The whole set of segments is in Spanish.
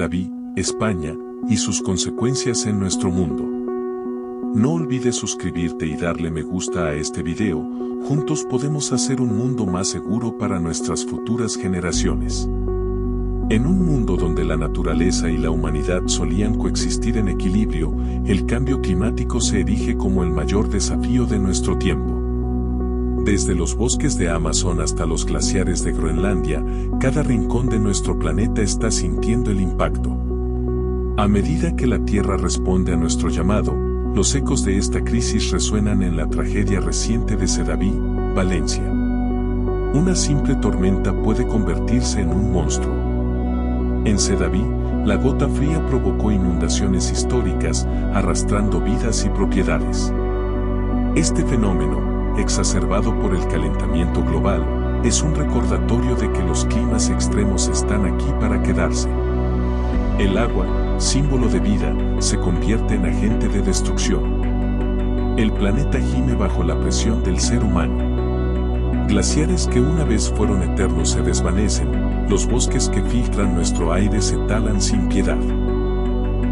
Sedaví, España, y sus consecuencias en nuestro mundo. No olvides suscribirte y darle me gusta a este video, juntos podemos hacer un mundo más seguro para nuestras futuras generaciones. En un mundo donde la naturaleza y la humanidad solían coexistir en equilibrio, el cambio climático se erige como el mayor desafío de nuestro tiempo. Desde los bosques de Amazon hasta los glaciares de Groenlandia, cada rincón de nuestro planeta está sintiendo el impacto. A medida que la Tierra responde a nuestro llamado, los ecos de esta crisis resuenan en la tragedia reciente de Sedaví, Valencia. Una simple tormenta puede convertirse en un monstruo. En Sedaví, la gota fría provocó inundaciones históricas, arrastrando vidas y propiedades. Este fenómeno, exacerbado por el calentamiento global, es un recordatorio de que los climas extremos están aquí para quedarse. El agua, símbolo de vida, se convierte en agente de destrucción. El planeta gime bajo la presión del ser humano. Glaciares que una vez fueron eternos se desvanecen, los bosques que filtran nuestro aire se talan sin piedad.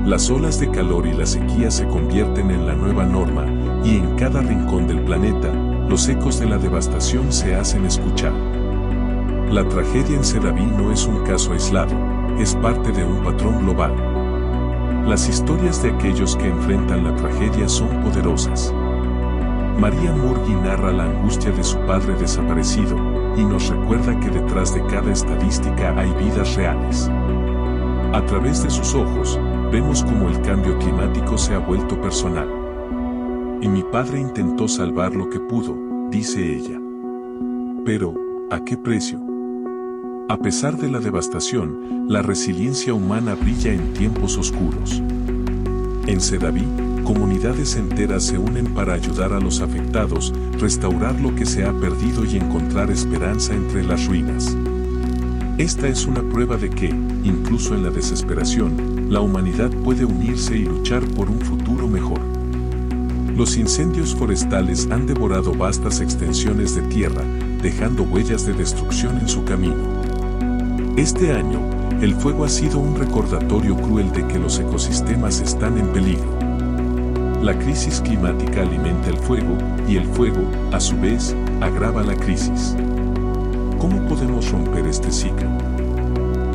Las olas de calor y la sequía se convierten en la nueva norma, y en cada rincón del planeta, los ecos de la devastación se hacen escuchar. La tragedia en Sedaví no es un caso aislado, es parte de un patrón global. Las historias de aquellos que enfrentan la tragedia son poderosas. María Murgui narra la angustia de su padre desaparecido, y nos recuerda que detrás de cada estadística hay vidas reales. A través de sus ojos, vemos cómo el cambio climático se ha vuelto personal. Y mi padre intentó salvar lo que pudo, dice ella. Pero, ¿a qué precio? A pesar de la devastación, la resiliencia humana brilla en tiempos oscuros. En Sedaví, comunidades enteras se unen para ayudar a los afectados, restaurar lo que se ha perdido y encontrar esperanza entre las ruinas. Esta es una prueba de que, incluso en la desesperación, la humanidad puede unirse y luchar por un futuro mejor. Los incendios forestales han devorado vastas extensiones de tierra, dejando huellas de destrucción en su camino. Este año, el fuego ha sido un recordatorio cruel de que los ecosistemas están en peligro. La crisis climática alimenta el fuego, y el fuego, a su vez, agrava la crisis. ¿Cómo podemos romper este ciclo?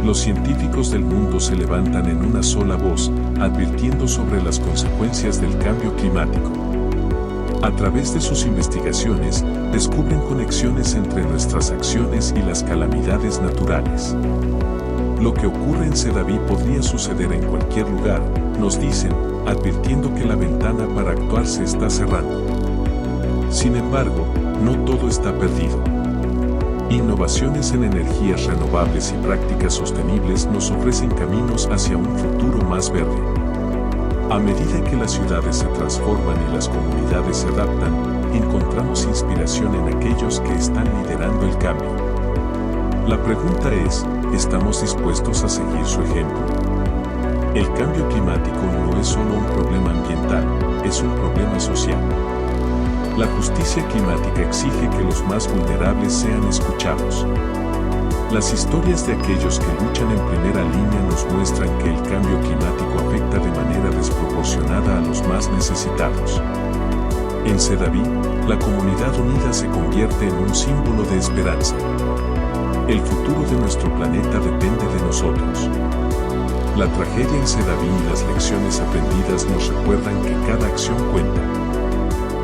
Los científicos del mundo se levantan en una sola voz, advirtiendo sobre las consecuencias del cambio climático. A través de sus investigaciones, descubren conexiones entre nuestras acciones y las calamidades naturales. Lo que ocurre en Sedaví podría suceder en cualquier lugar, nos dicen, advirtiendo que la ventana para actuar se está cerrando. Sin embargo, no todo está perdido. Innovaciones en energías renovables y prácticas sostenibles nos ofrecen caminos hacia un futuro más verde. A medida que las ciudades se transforman y las comunidades se adaptan, encontramos inspiración en aquellos que están liderando el cambio. La pregunta es, ¿estamos dispuestos a seguir su ejemplo? El cambio climático no es solo un problema ambiental, es un problema social. La justicia climática exige que los más vulnerables sean escuchados. Las historias de aquellos que luchan en primera línea nos muestran que el cambio climático afecta de manera desproporcionada a los más necesitados. En Sedaví, la comunidad unida se convierte en un símbolo de esperanza. El futuro de nuestro planeta depende de nosotros. La tragedia en Sedaví y las lecciones aprendidas nos recuerdan que cada acción cuenta.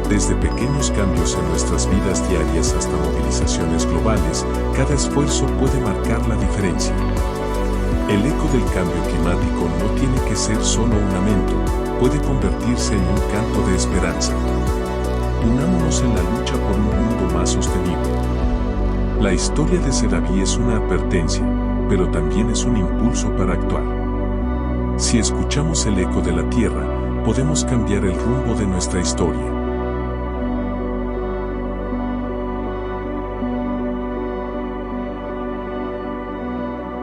Desde pequeños cambios en nuestras vidas diarias hasta movilizaciones globales, cada esfuerzo puede marcar la diferencia. El eco del cambio climático no tiene que ser solo un lamento, puede convertirse en un canto de esperanza. Unámonos en la lucha por un mundo más sostenible. La historia de Sedaví es una advertencia, pero también es un impulso para actuar. Si escuchamos el eco de la tierra, podemos cambiar el rumbo de nuestra historia.